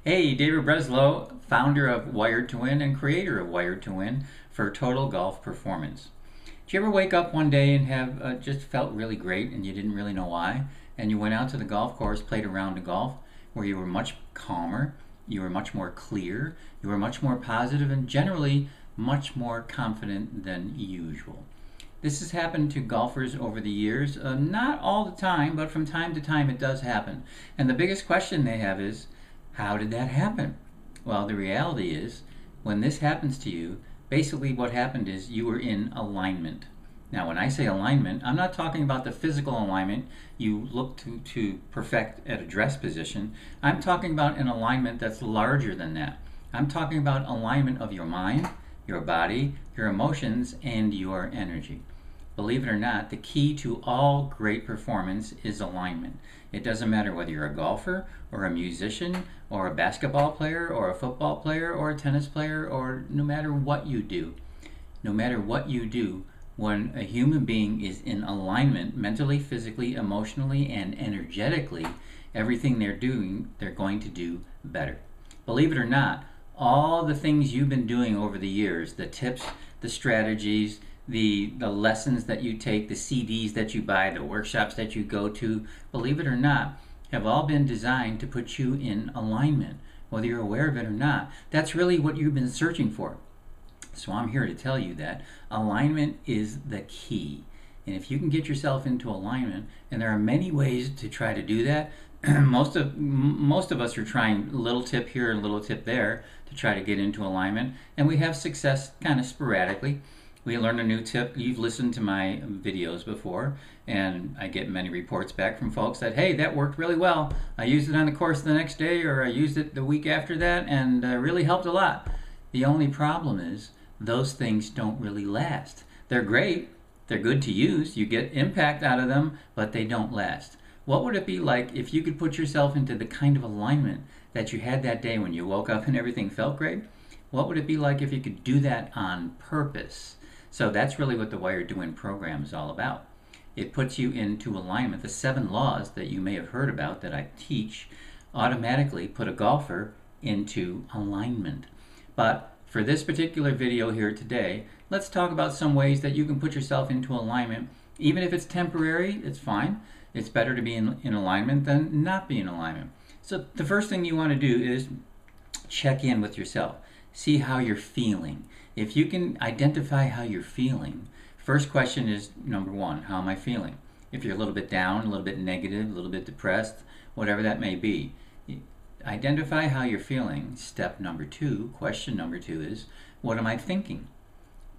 Hey, David Breslow, founder of Wired to Win and creator of Wired to Win for total golf performance. Did you ever wake up one day and have just felt really great and you didn't really know why? And you went out to the golf course, played a round of golf where you were much calmer, you were much more clear, you were much more positive, and generally much more confident than usual. This has happened to golfers over the years, not all the time, but from time to time it does happen. And the biggest question they have is, how did that happen? Well, the reality is, when this happens to you, basically what happened is you were in alignment. Now, when I say alignment, I'm not talking about the physical alignment you look to perfect at a dress position. I'm talking about an alignment that's larger than that. I'm talking about alignment of your mind, your body, your emotions, and your energy. Believe it or not, the key to all great performance is alignment. It doesn't matter whether you're a golfer or a musician or a basketball player or a football player or a tennis player, or no matter what you do. No matter what you do, when a human being is in alignment mentally, physically, emotionally, and energetically, everything they're doing, they're going to do better. Believe it or not, all the things you've been doing over the years, the tips, the strategies, the lessons that you take, the CDs that you buy, the workshops that you go to, believe it or not, have all been designed to put you in alignment, whether you're aware of it or not. That's really what you've been searching for. So I'm here to tell you that alignment is the key. And if you can get yourself into alignment, and there are many ways to try to do that, most of us are trying a little tip here and a little tip there to try to get into alignment, and we have success kind of sporadically. We learn a new tip. You've listened to my videos before, and I get many reports back from folks that, hey, that worked really well. I used it on the course the next day, or I used it the week after that, and really helped a lot. The only problem is those things don't really last. They're great. They're good to use. You get impact out of them, but they don't last. What would it be like if you could put yourself into the kind of alignment that you had that day when you woke up and everything felt great? What would it be like if you could do that on purpose? So that's really what the Wired to Win program is all about. It puts you into alignment. The 7 laws that you may have heard about that I teach automatically put a golfer into alignment. But for this particular video here today, let's talk about some ways that you can put yourself into alignment. Even if it's temporary, it's fine. It's better to be in alignment than not be in alignment. So the first thing you want to do is check in with yourself. See how you're feeling. If you can identify how you're feeling, first question is number 1, how am I feeling? If you're a little bit down, a little bit negative, a little bit depressed, whatever that may be, identify how you're feeling. Step number 2, question number 2 is, what am I thinking?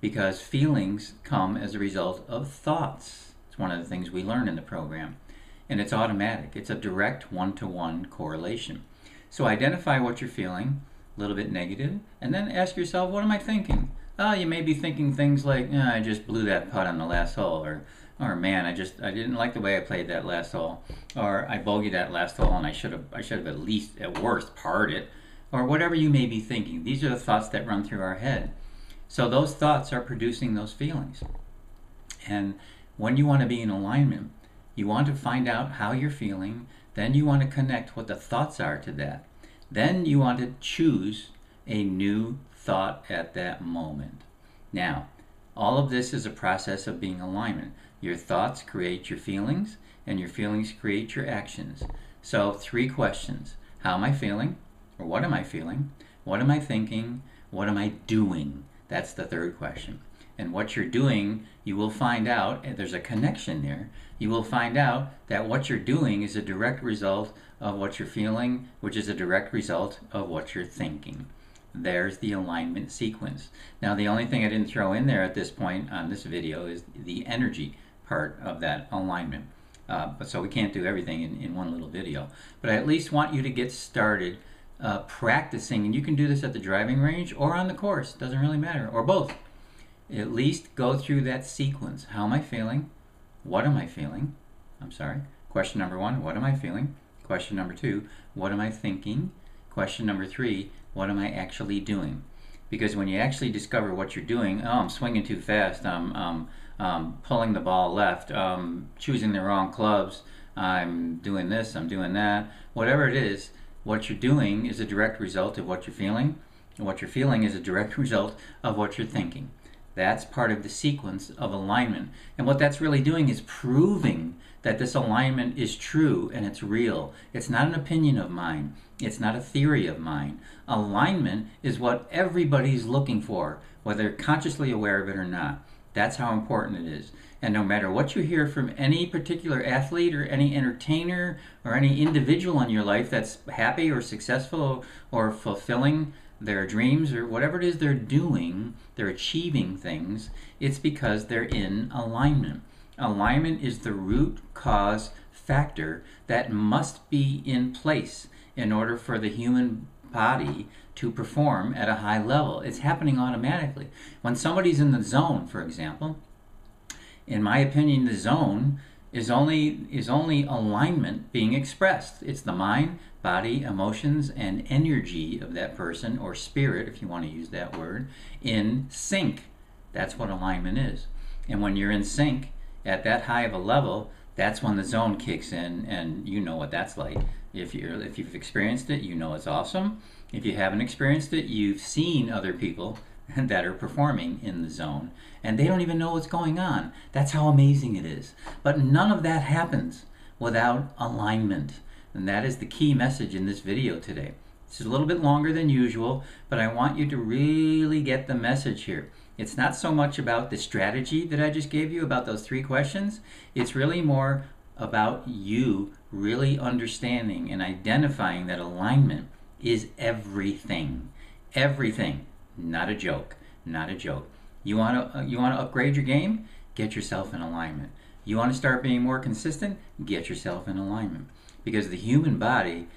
Because feelings come as a result of thoughts. It's one of the things we learn in the program. And it's automatic. It's a direct one-to-one correlation. So identify what you're feeling, a little bit negative, and then ask yourself, what am I thinking? You may be thinking things like, I just blew that putt on the last hole, or man, I didn't like the way I played that last hole, or I bogeyed that last hole and I should have at least at worst parred it, or whatever you may be thinking. These are the thoughts that run through our head. So those thoughts are producing those feelings. And when you want to be in alignment, you want to find out how you're feeling, then you want to connect what the thoughts are to that. Then you want to choose a new thought at that moment. Now, all of this is a process of being in alignment. Your thoughts create your feelings, and your feelings create your actions. So 3 questions. How am I feeling? Or what am I feeling? What am I thinking? What am I doing? That's the 3rd question. And what you're doing, you will find out, and there's a connection there, you will find out that what you're doing is a direct result of what you're feeling, which is a direct result of what you're thinking. There's the alignment sequence. Now, the only thing I didn't throw in there at this point on this video is the energy part of that alignment. But so we can't do everything in one little video. But I at least want you to get started practicing, and you can do this at the driving range or on the course, doesn't really matter, or both. At least go through that sequence. How am I feeling? What am I feeling? I'm sorry. Question number 1, what am I feeling? Question number 2, what am I thinking? Question number 3, what am I actually doing? Because when you actually discover what you're doing, I'm swinging too fast, I'm pulling the ball left, choosing the wrong clubs, I'm doing this, I'm doing that, whatever it is, What you're doing is a direct result of what you're feeling, and what you're feeling is a direct result of what you're thinking. That's part of the sequence of alignment. And what that's really doing is proving that this alignment is true and it's real. It's not an opinion of mine. It's not a theory of mine. Alignment is what everybody's looking for, whether consciously aware of it or not. That's how important it is. And no matter what you hear from any particular athlete or any entertainer or any individual in your life that's happy or successful or fulfilling their dreams or whatever it is they're doing, they're achieving things, it's because they're in alignment. Alignment is the root cause factor that must be in place in order for the human body to perform at a high level. It's happening automatically. When somebody's in the zone, for example, in my opinion, the zone is only alignment being expressed. It's the mind, body, emotions, and energy of that person, or spirit, if you want to use that word, in sync. That's what alignment is. And when you're in sync at that high of a level, that's when the zone kicks in, and you know what that's like. If you've experienced it, you know it's awesome. If you haven't experienced it, you've seen other people that are performing in the zone, and they don't even know what's going on. That's how amazing it is. But none of that happens without alignment, and that is the key message in this video today. This is a little bit longer than usual, but I want you to really get the message here. It's not so much about the strategy that I just gave you about those 3 questions. It's really more about you really understanding and identifying that alignment is everything. Everything. Not a joke. Not a joke. You want to upgrade your game? Get yourself in alignment. You want to start being more consistent? Get yourself in alignment. Because the human body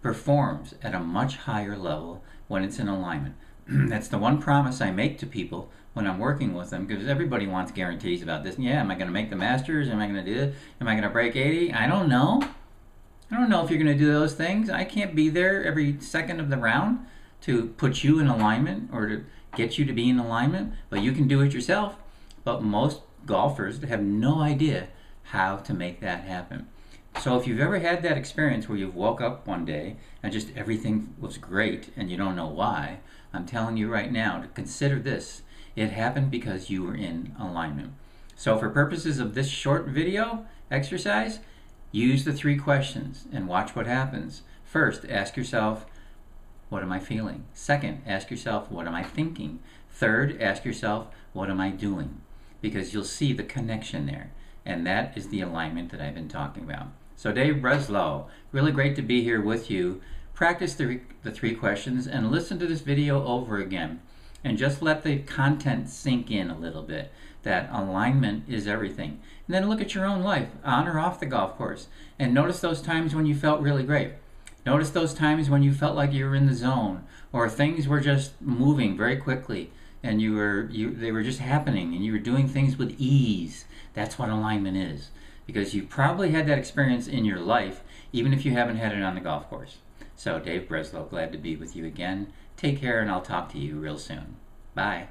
performs at a much higher level when it's in alignment. That's the one promise I make to people when I'm working with them, because everybody wants guarantees about this. Yeah, am I going to make the Masters? Am I going to do it? Am I going to break 80? I don't know. I don't know if you're going to do those things. I can't be there every second of the round to put you in alignment or to get you to be in alignment, but you can do it yourself. But most golfers have no idea how to make that happen. So if you've ever had that experience where you've woke up one day and just everything was great and you don't know why, I'm telling you right now to consider this. It happened because you were in alignment. So for purposes of this short video exercise, use the 3 questions and watch what happens. First, ask yourself, what am I feeling? Second, ask yourself, what am I thinking? Third, ask yourself, what am I doing? Because you'll see the connection there. And that is the alignment that I've been talking about. So Dave Breslow, really great to be here with you. Practice the 3 questions and listen to this video over again. And just let the content sink in a little bit. That alignment is everything. And then look at your own life, on or off the golf course. And notice those times when you felt really great. Notice those times when you felt like you were in the zone, or things were just moving very quickly, and they were just happening, and you were doing things with ease. That's what alignment is, because you probably had that experience in your life, even if you haven't had it on the golf course. So Dave Breslow, glad to be with you again. Take care, and I'll talk to you real soon. Bye.